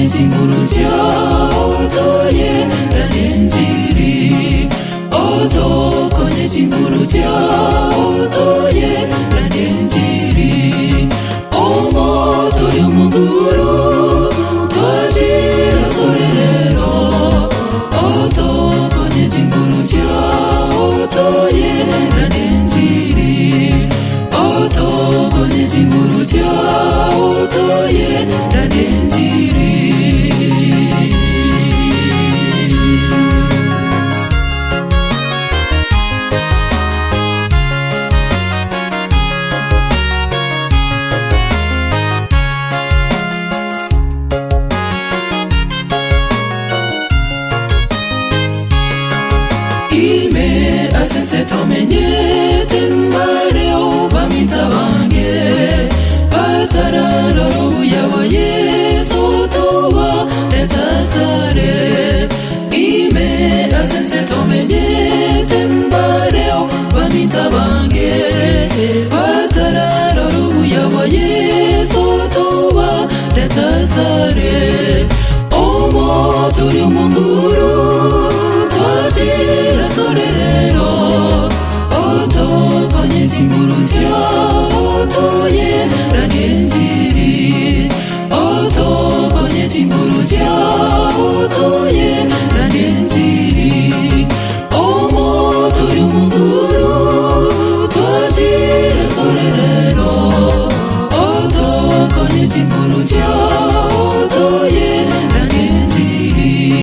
kwenye chinguru cha otoye ranenjiri. Oto kwenye chinguru cha otoye ranenjiri. Omoto yomuguru twajira sorerero. Oto kwenye chinguru cha otoye ranenjiri. Oto kwenye chinguru cha otoye ranenjiri. Ime asense tomenye tembare oba mitabange. Patararo uyawa Yesu towa retasare. Ime asense tomenye tembare oba mitabange. Patararo uyawa Yesu towa retasare. Omo turi munguru twajira sorerero. Oto kwenye chinguru cha otoye ranenjiri. Oto kwenye chinguru cha otoye ranenjiri. Omo turi munguru twajira sorerero. Oto kwenye chinguru cha